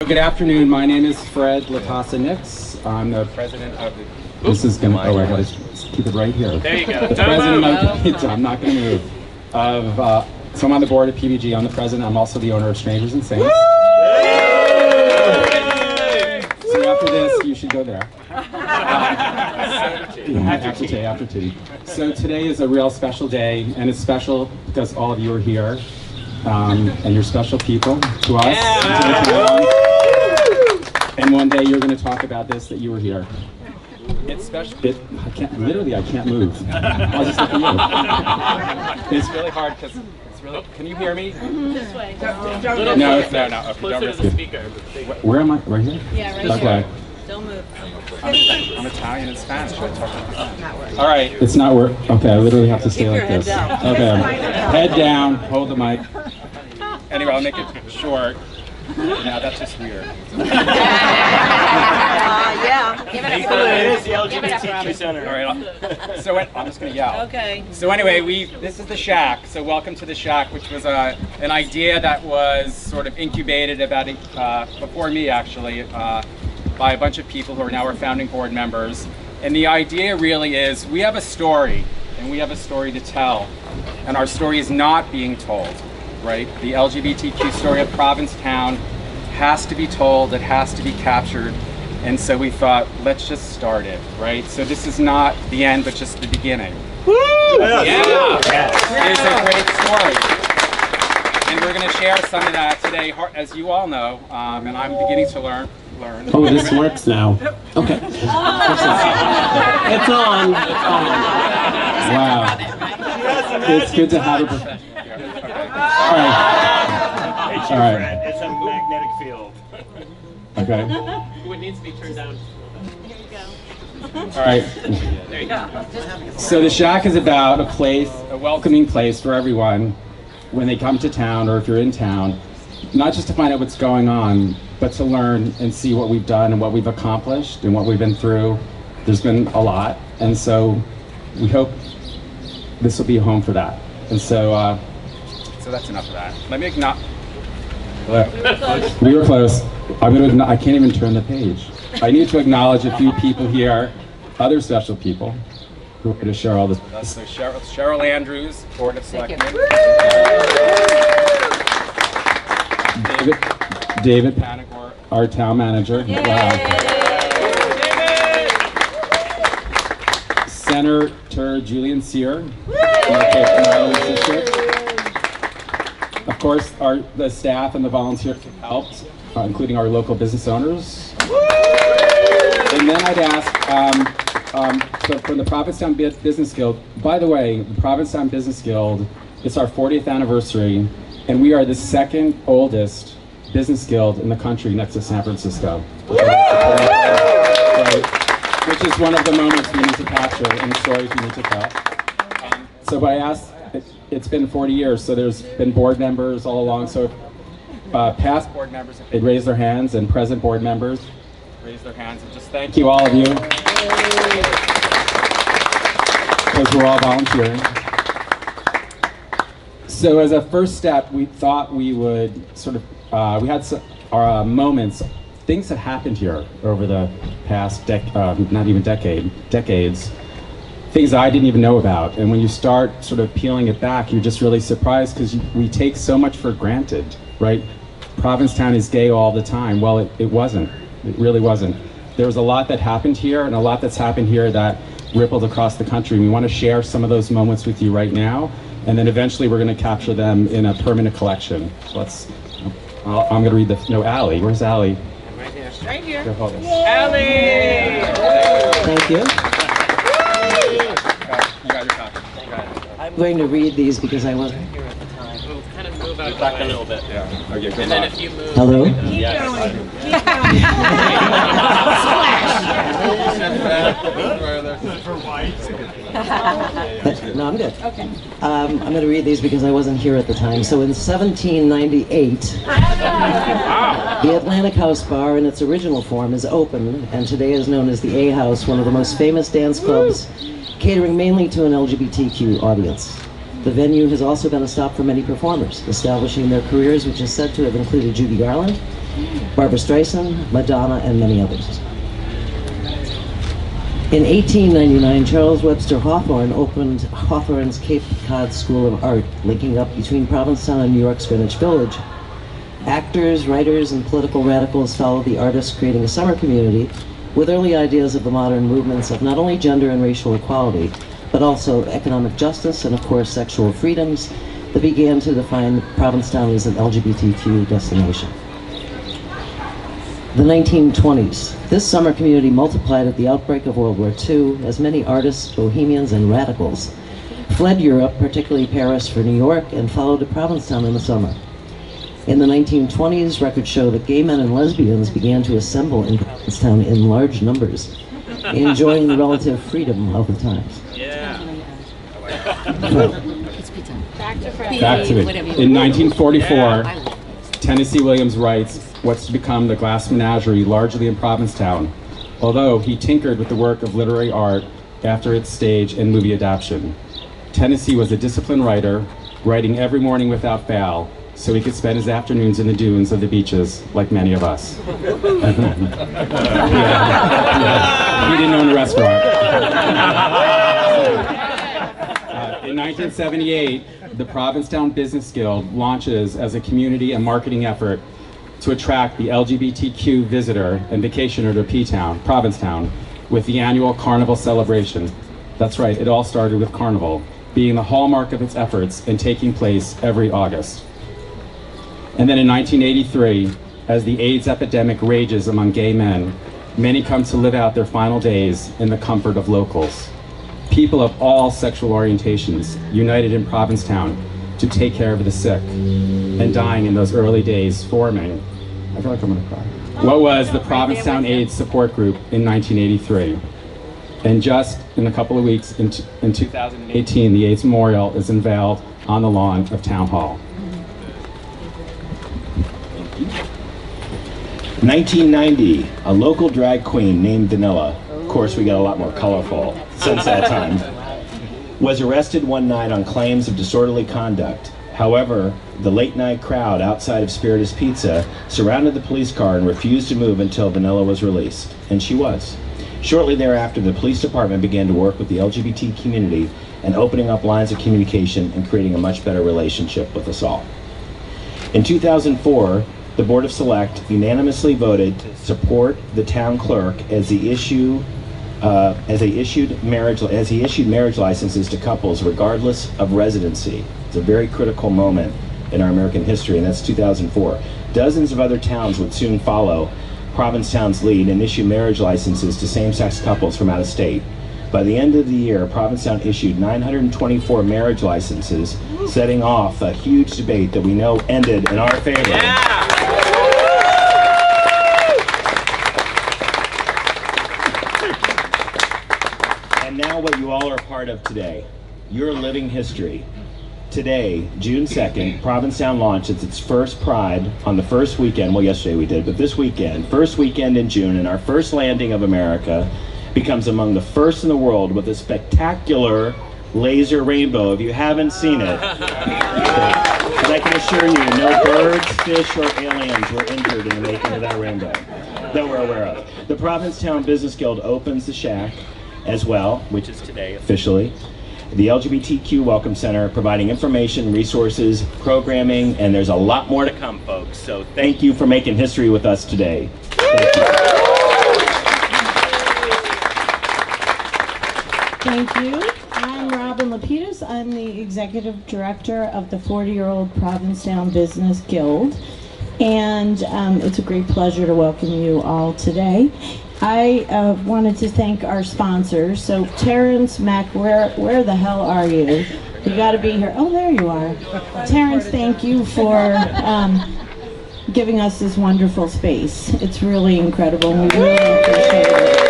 Good afternoon. My name is Fred Latassa Nix. I'm the president of the. This is gonna. Oh, I gotta keep it right here. There you go. The president of. I'm not gonna move. So I'm on the board of PBG. I'm the president. I'm also the owner of Strangers and Saints. So after this, you should go there. After tea. So today is a real special day, and it's special because all of you are here, and you're special people to us. Yeah. And one day you're going to talk about this, that you were here. It's special. I can't move. I'll just look at you. It's really hard because it's really. Can you hear me? This way. No. Okay, closer to the speaker. Where am I? Right here? Yeah, right here. Okay. Don't move. I'm Italian and Spanish. Should I talk about that? All right. It's not work. Okay, I literally have to stay like this. Okay. Head down. Hold the mic. Anyway, I'll make it short. Now that's just weird. Yeah. Give it up. It is the LGBTQ Center. All right. So I'm just going to yell. Okay. So anyway, this is the Shack. So welcome to the Shack, which was an idea that was sort of incubated about before me actually by a bunch of people who are now our founding board members. And the idea really is we have a story, and we have a story to tell, and our story is not being told. Right? The LGBTQ story of Provincetown has to be told, it has to be captured, and so we thought, let's just start it, right? So this is not the end, but just the beginning. Woo! Yeah! It's a great story. And we're going to share some of that today, as you all know, and I'm beginning to learn. Oh, this works now. Okay. It's on. Wow. It's good to have a professional. All right. It's a magnetic field. Okay. It needs to be turned down. Here you go. All right. There you go. So the Shack is about a place, a welcoming place for everyone when they come to town, or if you're in town, not just to find out what's going on, but to learn and see what we've done and what we've accomplished and what we've been through. There's been a lot, and so we hope this will be a home for that. And so that's enough of that. Let me acknowledge. We were close. I can't even turn the page. I need to acknowledge a few people here, other special people, who are going to share all this with us. So Cheryl Andrews, Board of Selectmen. David Panagor, our town manager. Wow. Senator Julian Sear, of course, the staff and the volunteers who helped, including our local business owners. And then I'd ask, so from the Provincetown Business Guild, by the way, the Provincetown Business Guild, it's our 40th anniversary, and we are the second oldest business guild in the country next to San Francisco. Right. Which is one of the moments we need to capture and the stories we need to tell. So I asked, it's been 40 years, so there's been board members all along. So past board members, if they'd raise their hands, and present board members raise their hands, and just thank you, all of you, because we're all volunteering. So as a first step, we thought we would sort of, we had our moments. Things have happened here over the past decades. Things I didn't even know about. And when you start sort of peeling it back, you're just really surprised because we take so much for granted, right? Provincetown is gay all the time. Well, it wasn't. It really wasn't. There was a lot that happened here and a lot that's happened here that rippled across the country. We want to share some of those moments with you right now. And then eventually we're going to capture them in a permanent collection. So I'm going to read Allie. Where's Allie? Right here. Allie! Thank you. You got your copy. I'm going to read these because I wasn't here at the time. Kind of move out back a little bit. Yeah. Okay, good And then luck. if you move... Hello? No, I'm good. Okay. I'm going to read these because I wasn't here at the time. So in 1798, the Atlantic House Bar in its original form is open, and today is known as the A House, one of the most famous dance clubs, catering mainly to an LGBTQ audience. The venue has also been a stop for many performers, establishing their careers, which is said to have included Judy Garland, Barbra Streisand, Madonna, and many others. In 1899, Charles Webster Hawthorne opened Hawthorne's Cape Cod School of Art, linking up between Provincetown and New York's Greenwich Village. Actors, writers, and political radicals followed the artists, creating a summer community with early ideas of the modern movements of not only gender and racial equality, but also economic justice and, of course, sexual freedoms that began to define Provincetown as an LGBTQ destination. The 1920s. This summer community multiplied at the outbreak of World War II as many artists, bohemians, and radicals fled Europe, particularly Paris, for New York, and followed to Provincetown in the summer. In the 1920s, records show that gay men and lesbians began to assemble in Provincetown in large numbers, enjoying the relative freedom of the times. Yeah. Back to it. In 1944, Tennessee Williams writes what's to become the Glass Menagerie, largely in Provincetown, although he tinkered with the work of literary art after its stage and movie adaptation. Tennessee was a disciplined writer, writing every morning without fail, so he could spend his afternoons in the dunes of the beaches, like many of us. Yeah. He didn't own a restaurant. In 1978, the Provincetown Business Guild launches as a community and marketing effort to attract the LGBTQ visitor and vacationer to P-Town, Provincetown, with the annual Carnival celebration. That's right, it all started with Carnival, being the hallmark of its efforts and taking place every August. And then in 1983, as the AIDS epidemic rages among gay men, many come to live out their final days in the comfort of locals. People of all sexual orientations united in Provincetown to take care of the sick and dying in those early days, forming, I feel like I'm gonna cry, what was the Provincetown AIDS Support Group in 1983. And just in a couple of weeks, in 2018, the AIDS Memorial is unveiled on the lawn of Town Hall. 1990, a local drag queen named Vanilla, of course we got a lot more colorful since that time, was arrested one night on claims of disorderly conduct. However, the late night crowd outside of Spiritus Pizza surrounded the police car and refused to move until Vanilla was released, and she was. Shortly thereafter, the police department began to work with the LGBT community and opening up lines of communication and creating a much better relationship with us all. In 2004, the Board of Select unanimously voted to support the town clerk as he issued marriage licenses to couples regardless of residency. It's a very critical moment in our American history, and that's 2004. Dozens of other towns would soon follow Provincetown's lead and issue marriage licenses to same-sex couples from out of state. By the end of the year, Provincetown issued 924 marriage licenses, setting off a huge debate that we know ended in our favor. Yeah. And now what you all are a part of today, your living history. Today, June 2nd, Provincetown launches its first Pride on the first weekend, well yesterday we did, but this weekend, first weekend in June, and our first landing of America becomes among the first in the world with a spectacular laser rainbow. If you haven't seen it, but I can assure you, no birds, fish, or aliens were injured in the making of that rainbow that we're aware of. The Provincetown Business Guild opens the Shack as well, which is today officially. The LGBTQ Welcome Center, providing information, resources, programming, and there's a lot more to come, folks. So thank you for making history with us today. Thank you. Thank you. I'm Robin Lapidus. I'm the Executive Director of the 40-year-old Provincetown Business Guild. And it's a great pleasure to welcome you all today. I wanted to thank our sponsors. So Terrence, Mac, where the hell are you? You got to be here. Oh, there you are. Terrence, thank you for giving us this wonderful space. It's really incredible, and we really appreciate it.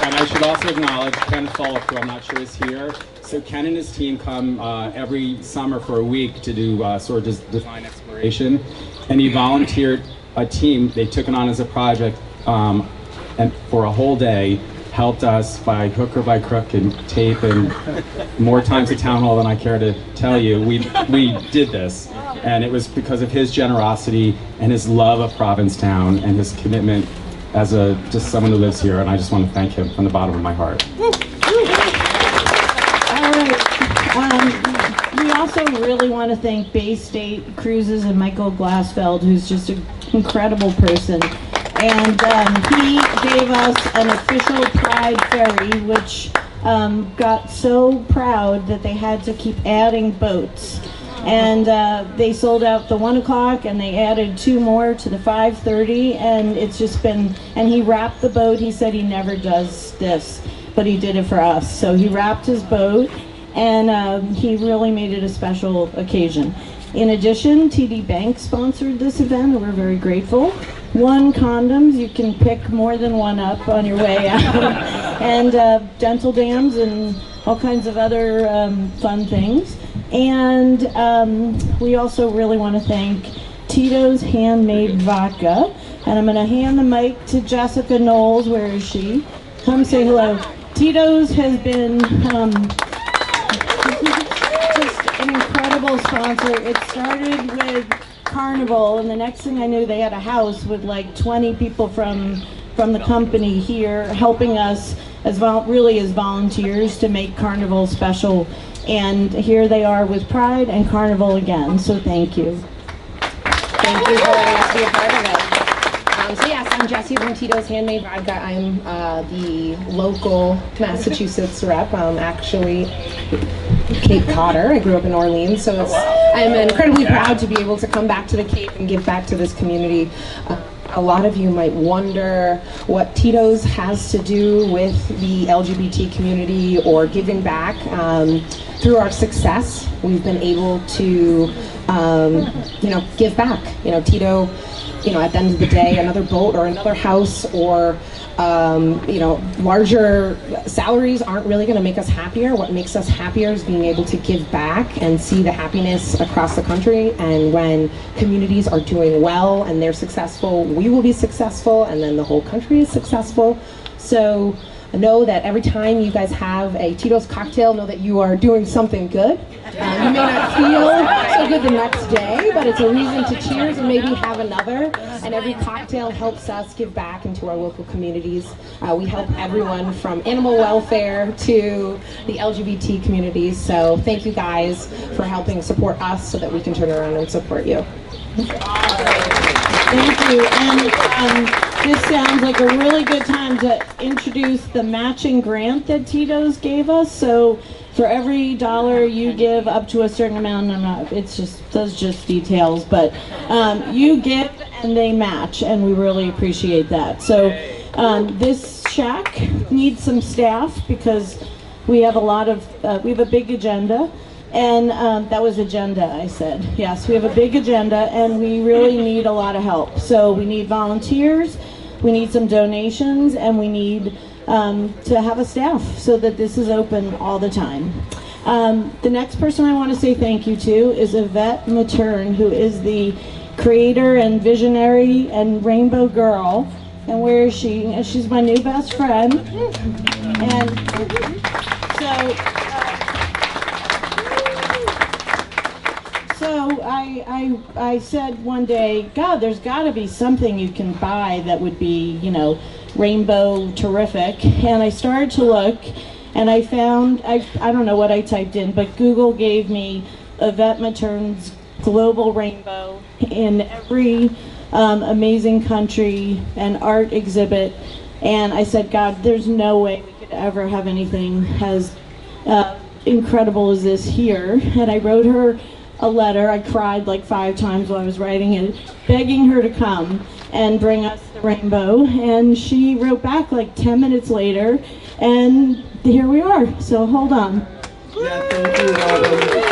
And I should also acknowledge Ken Fulk, who I'm not sure is here. So Ken and his team come every summer for a week to do sort of just design exploration, and he volunteered a team. They took it on as a project and for a whole day helped us by hook or by crook and tape and more times at town hall than I care to tell you. We did this, and it was because of his generosity and his love of Provincetown and his commitment as just someone who lives here, and I just want to thank him from the bottom of my heart. All right. We also really want to thank Bay State Cruises and Michael Glassfeld, who's just an incredible person. And he gave us an official Pride ferry, which got so proud that they had to keep adding boats. And they sold out the 1 o'clock, and they added 2 more to the 5:30, and it's just been, and he wrapped the boat. He said he never does this, but he did it for us. So he wrapped his boat, and he really made it a special occasion. In addition, TD Bank sponsored this event, and we're very grateful. One, condoms, you can pick more than one up on your way out, and dental dams and all kinds of other fun things. And we also really want to thank Tito's Handmade Vodka, and I'm going to hand the mic to Jessica Knowles. Where is she? Come say hello. Tito's has been just an incredible sponsor. It started with Carnival, and the next thing I knew, they had a house with like 20 people from the company here helping us as volunteers to make Carnival special. And here they are with Pride and Carnival again. So thank you. Thank you for letting us be a part of it. So yes, I'm Jessie from Tito's Handmade Vodka. I'm the local Massachusetts rep. I'm actually Cape Codder. I grew up in Orleans, so I'm incredibly proud to be able to come back to the Cape and give back to this community. A lot of you might wonder what Tito's has to do with the LGBT community or giving back. Through our success, we've been able to, give back. Tito, at the end of the day, another boat or another house or, larger salaries aren't really going to make us happier. What makes us happier is being able to give back and see the happiness across the country. And when communities are doing well and they're successful, we will be successful, and then the whole country is successful. So know that every time you guys have a Tito's cocktail, know that you are doing something good. You may not feel so good the next day, but it's a reason to cheers and maybe have another. And every cocktail helps us give back into our local communities. We help everyone from animal welfare to the LGBT communities. So thank you guys for helping support us so that we can turn around and support you. Thank you. And this sounds like a really good time to introduce the matching grant that Tito's gave us. So for every $1 you give up to a certain amount, those just details, but you give and they match, and we really appreciate that. So this shack needs some staff because we have we have a big agenda. And that was agenda, I said. Yes, we have a big agenda, and we really need a lot of help. So we need volunteers, we need some donations, and we need to have a staff so that this is open all the time. The next person I want to say thank you to is Yvette Matern, who is the creator and visionary and rainbow girl. And where is she? And she's my new best friend. And so I said one day, God, there's got to be something you can buy that would be, rainbow terrific. And I started to look, and I found, I don't know what I typed in, but Google gave me Yvette Matern's global rainbow in every amazing country and art exhibit. And I said, God, there's no way we could ever have anything as incredible as this here. And I wrote her a letter. I cried like 5 times while I was writing it, begging her to come and bring us the rainbow. And she wrote back like 10 minutes later, and here we are. So hold on. Yeah, thank you, Robin.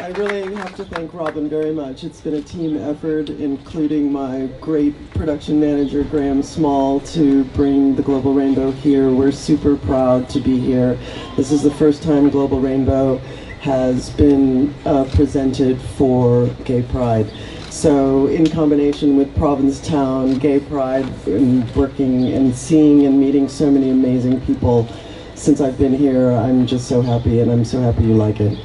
I really have to thank Robin very much. It's been a team effort, including my great production manager, Graham Small, to bring the Global Rainbow here. We're super proud to be here. This is the first time Global Rainbow has been presented for Gay Pride. So in combination with Provincetown, Gay Pride, and working and seeing and meeting so many amazing people since I've been here, I'm just so happy, and I'm so happy you like it.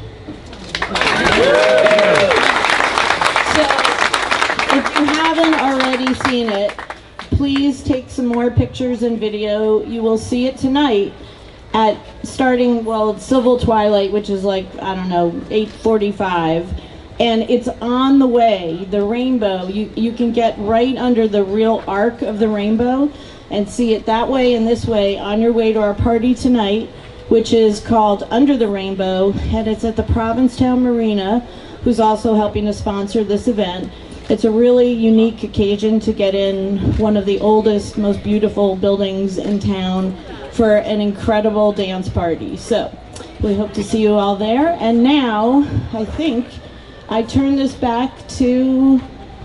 So, if you haven't already seen it, please take some more pictures and video. You will see it tonight at starting, well, Civil Twilight, which is like, I don't know, 8:45. And it's on the way, the rainbow. You can get right under the real arc of the rainbow and see it that way and this way on your way to our party tonight, which is called Under the Rainbow, and it's at the Provincetown Marina, who's also helping to sponsor this event. It's a really unique occasion to get in one of the oldest, most beautiful buildings in town for an incredible dance party. So we hope to see you all there. And now, I think I turn this back to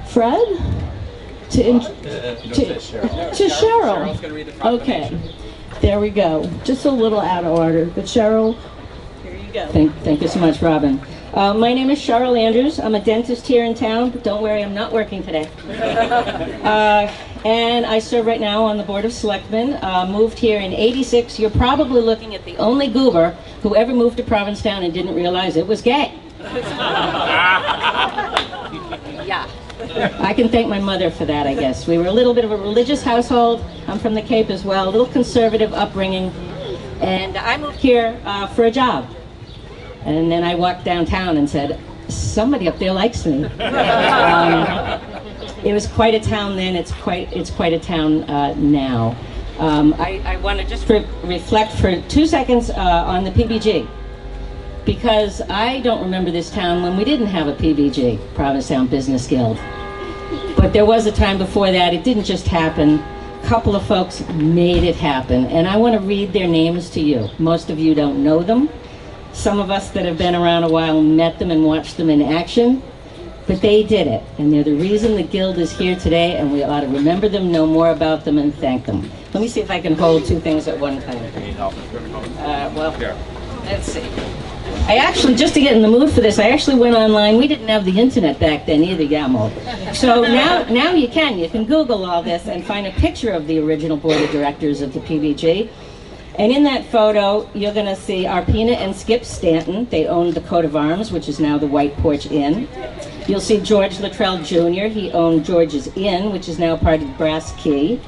Fred? To Cheryl. Cheryl's gonna read the proclamation. Okay, there we go. Just a little out of order, but Cheryl, here you go. Thank you so much, Robin. My name is Cheryl Andrews. I'm a dentist here in town, but don't worry, I'm not working today. And I serve right now on the Board of Selectmen. Moved here in '86. You're probably looking at the only goober who ever moved to Provincetown and didn't realize it was gay. Yeah. I can thank my mother for that, I guess. We were a little bit of a religious household. I'm from the Cape as well, a little conservative upbringing. And I moved here for a job. And then I walked downtown and said, somebody up there likes me. It was quite a town then, it's quite a town now. I want to just reflect for 2 seconds on the PBG. Because I don't remember this town when we didn't have a PBG, Provincetown Business Guild. But there was a time before that. It didn't just happen. A couple of folks made it happen. And I want to read their names to you. Most of you don't know them. Some of us that have been around a while met them and watched them in action. But they did it. And they're the reason the Guild is here today, and we ought to remember them, know more about them, and thank them. Let me see if I can hold two things at one time. Well, let's see. I actually, just to get in the mood for this, I actually went online. We didn't have the internet back then either, Yamo. So now you can Google all this and find a picture of the original board of directors of the PBG. And in that photo, you're going to see Arpina and Skip Stanton. They owned the coat of arms, which is now the White Porch Inn. You'll see George Luttrell Jr. He owned George's Inn, which is now part of Brass Key.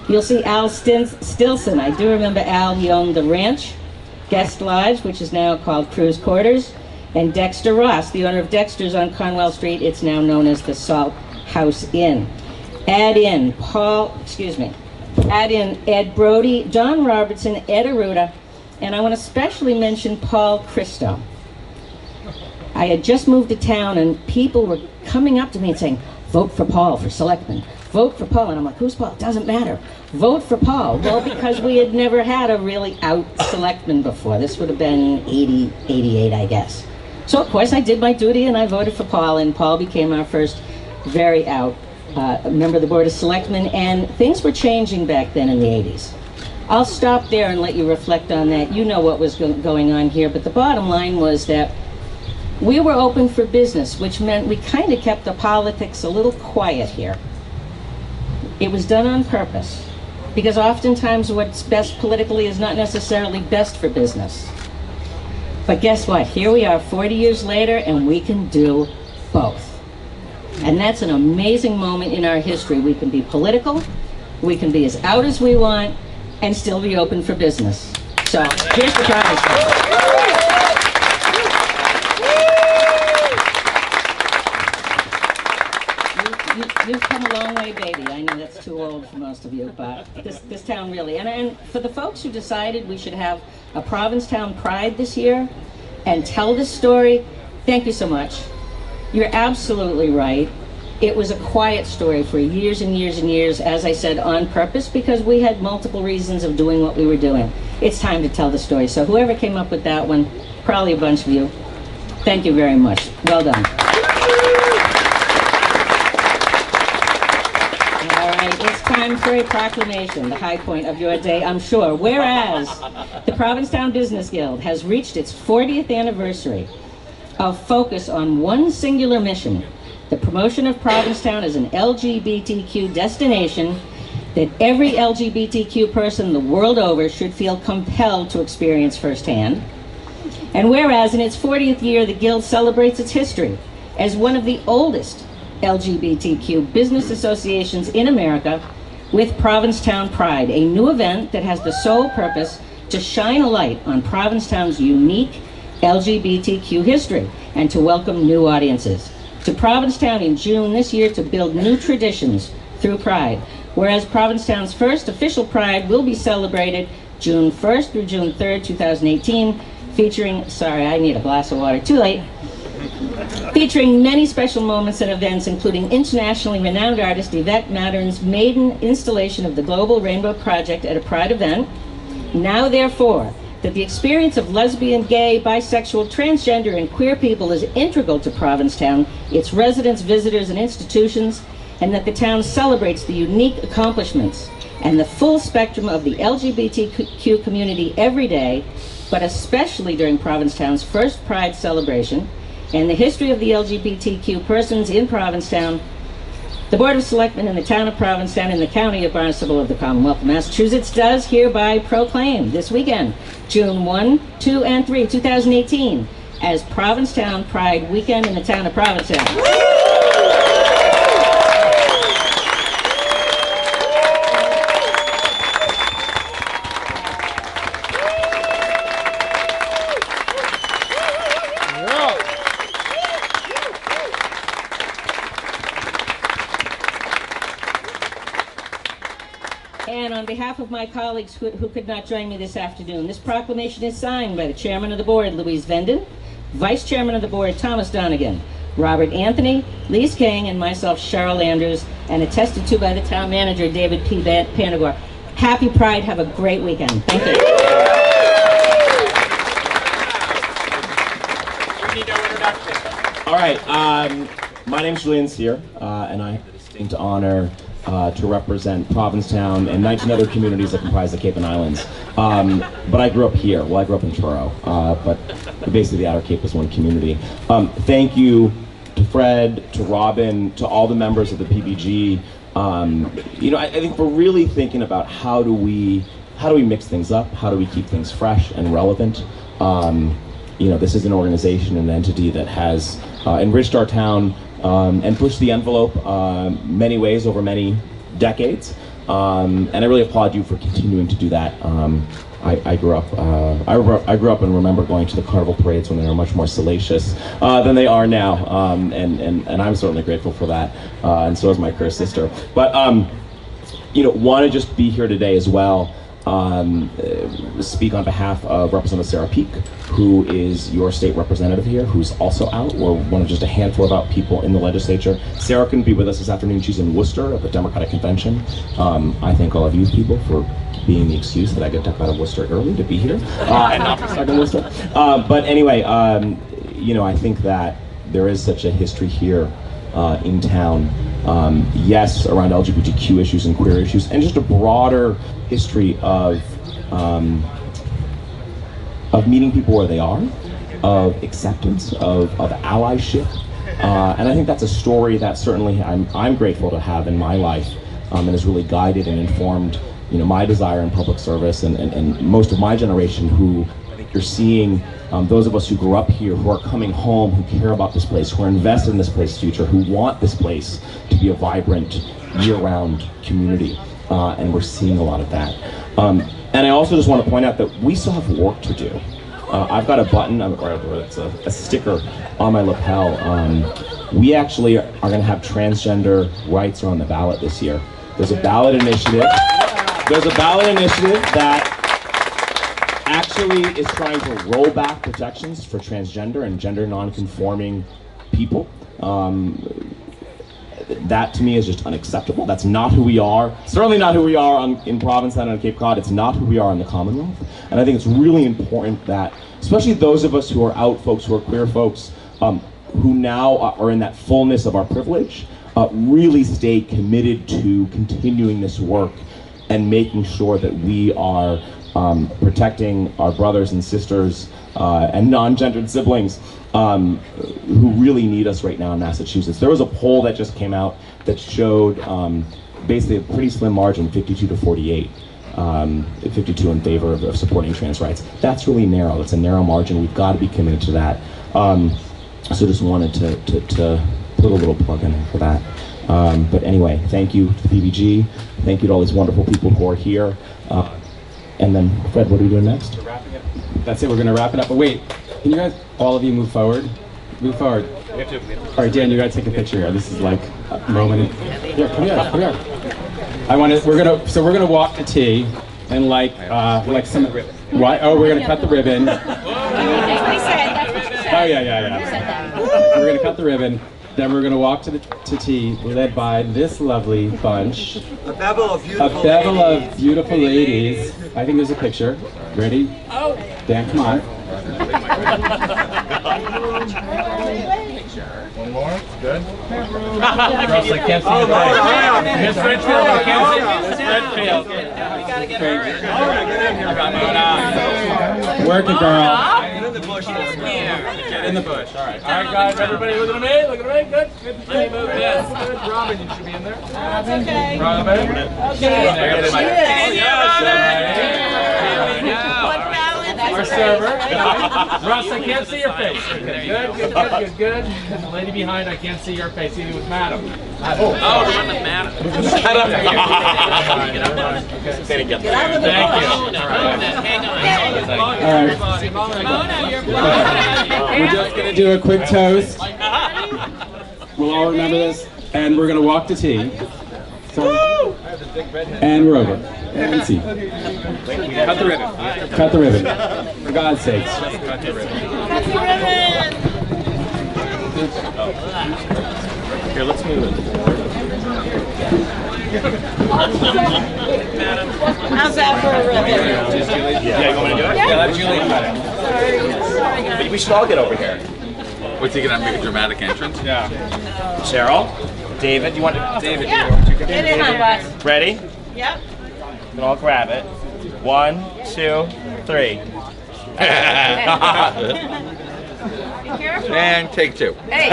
You'll see Al Stilson. I do remember Al. He owned the ranch, Guest Lodge, which is now called Cruise Quarters, and Dexter Ross, the owner of Dexter's on Conwell Street. It's now known as the Salt House Inn. Add in Ed Brody, John Robertson, Ed Aruda, and I want to especially mention Paul Christo. I had just moved to town and people were coming up to me and saying, vote for Paul for selectman. Vote for Paul. And I'm like, who's Paul? Doesn't matter. Vote for Paul. Well, because we had never had a really out selectman before. This would have been 80, 88, I guess. So, of course, I did my duty and I voted for Paul, and Paul became our first very out member of the Board of Selectmen, and things were changing back then in the 80s. I'll stop there and let you reflect on that. You know what was going on here, but the bottom line was that we were open for business, which meant we kind of kept the politics a little quiet here. It was done on purpose, because oftentimes what's best politically is not necessarily best for business. But guess what? Here we are 40 years later, and we can do both. And that's an amazing moment in our history. We can be political, we can be as out as we want, and still be open for business. So, here's the prize. You've come a long way, baby. I know that's too old for most of you, but this town really. And for the folks who decided we should have a Provincetown Pride this year and tell this story, thank you so much. You're absolutely right. It was a quiet story for years and years and years, as I said, on purpose, because we had multiple reasons of doing what we were doing. It's time to tell the story. So whoever came up with that one, probably a bunch of you, thank you very much. Well done. All right, it's time for a proclamation, the high point of your day, I'm sure. Whereas the Provincetown Business Guild has reached its 40th anniversary of focus on one singular mission: the promotion of Provincetown as an LGBTQ destination that every LGBTQ person the world over should feel compelled to experience firsthand. And whereas in its 40th year, the Guild celebrates its history as one of the oldest LGBTQ business associations in America with Provincetown Pride, a new event that has the sole purpose to shine a light on Provincetown's unique LGBTQ history and to welcome new audiences to Provincetown in June this year to build new traditions through Pride. Whereas Provincetown's first official Pride will be celebrated June 1st through June 3rd, 2018, featuring, sorry, I need a glass of water, too late, featuring many special moments and events, including internationally renowned artist Yvette Mattern's maiden installation of the Global Rainbow Project at a Pride event. Now, therefore, that the experience of lesbian, gay, bisexual, transgender, and queer people is integral to Provincetown, its residents, visitors, and institutions, and that the town celebrates the unique accomplishments and the full spectrum of the LGBTQ community every day, but especially during Provincetown's first Pride celebration, and the history of the LGBTQ persons in Provincetown, the Board of Selectmen in the town of Provincetown and the county of Barnstable of the Commonwealth of Massachusetts does hereby proclaim this weekend, June 1, 2, and 3, 2018, as Provincetown Pride Weekend in the town of Provincetown. And on behalf of my colleagues who could not join me this afternoon, this proclamation is signed by the Chairman of the Board, Louise Venden, Vice Chairman of the Board, Thomas Donegan, Robert Anthony, Lise King, and myself, Cheryl Andrews, and attested to by the Town Manager, David P. Panagor. Happy Pride, have a great weekend. Thank you. All right, my name's Julian Sear, and I have the distinct honor to represent Provincetown and 19 other communities that comprise the Cape and Islands. But I grew up here. Well, I grew up in Truro, but basically the Outer Cape is one community. Thank you to Fred, to Robin, to all the members of the PBG. You know, I think we're really thinking about how do we mix things up? How do we keep things fresh and relevant? You know, this is an organization, an entity that has enriched our town and pushed the envelope many ways over many decades. And I really applaud you for continuing to do that. I grew up and remember going to the carnival parades when they were much more salacious than they are now. And I'm certainly grateful for that. And so is my queer sister. But, you know, want to just be here today as well. Speak on behalf of Representative Sarah Peak, who is your state representative here, who's also out. We're one of just a handful of out people in the legislature. Sarah couldn't be with us this afternoon. She's in Worcester at the Democratic Convention. I thank all of you people for being the excuse that I get to come out of Worcester early to be here and not be stuck in Worcester. But anyway, you know, I think that there is such a history here in town, yes, around LGBTQ issues and queer issues, and just a broader history of meeting people where they are, of acceptance, of allyship, and I think that's a story that certainly I'm grateful to have in my life, and has really guided and informed, you know, my desire in public service, and most of my generation who I think you're seeing. Those of us who grew up here, who are coming home, who care about this place, who are invested in this place's future, who want this place to be a vibrant, year-round community. And we're seeing a lot of that. And I also just want to point out that we still have work to do. I've got a button, or it's a sticker on my lapel. We actually are going to have transgender rights on the ballot this year. There's a ballot initiative. There's a ballot initiative that actually is trying to roll back protections for transgender and gender non-conforming people. That to me is just unacceptable. That's not who we are. Certainly not who we are in Provincetown and Cape Cod. It's not who we are in the Commonwealth. And I think it's really important that, especially those of us who are out folks, who are queer folks, who now are in that fullness of our privilege, really stay committed to continuing this work and making sure that we are protecting our brothers and sisters and non-gendered siblings who really need us right now in Massachusetts. There was a poll that just came out that showed basically a pretty slim margin, 52 to 48. 52 in favor of supporting trans rights. That's really narrow. It's a narrow margin. We've got to be committed to that. So just wanted to put a little plug in for that. But anyway, thank you to the PBG. Thank you to all these wonderful people who are here. And then, Fred, what are we doing next? We're wrapping it. That's it. We're going to wrap it up. But wait, can you guys, all of you, move forward? Move forward. All right, Dan, you got to take a picture here. This is like a moment. Here, come here. I want to. We're gonna walk to tea, and like some. Why? Oh, we're gonna cut the ribbon. Oh yeah. We're gonna cut the ribbon. Then we're gonna walk to tea, led by this lovely bunch. A bevel of beautiful ladies. I think there's a picture. Ready? Oh. Dan, come on. One more? Good? Girls, I can't see the face. Miss Redfield, I can't see Miss Redfield. We gotta get her. Work it, girl. Get in the bush. Get in the bush. All right. All right, guys, everybody looking at me. Look at me. Good. Good to see you. Yes. Good. Robin, you should be in there. That's okay. Robin. Our server. Russ, I can't see your face. Good. The lady behind, I can't see your face. Either with Madam. Oh, we're running Madam. Thank you. We're just going to do a quick toast. We'll all remember this. And we're going to walk to tea. So, and we're over. And see. Cut the ribbon. Cut the ribbon. For God's sakes. Cut the ribbon. Here, let's move it. How's that for a ribbon? Yeah, you want me to do it? Yeah, let Julie cut it. Sorry, guys. We should all get over here. What's he gonna make a dramatic entrance? Yeah. Cheryl, David, you want to? David, Get in on us. ready? Yep. Then I'll grab it. 1, 2, 3. Be careful. And take two. Hey.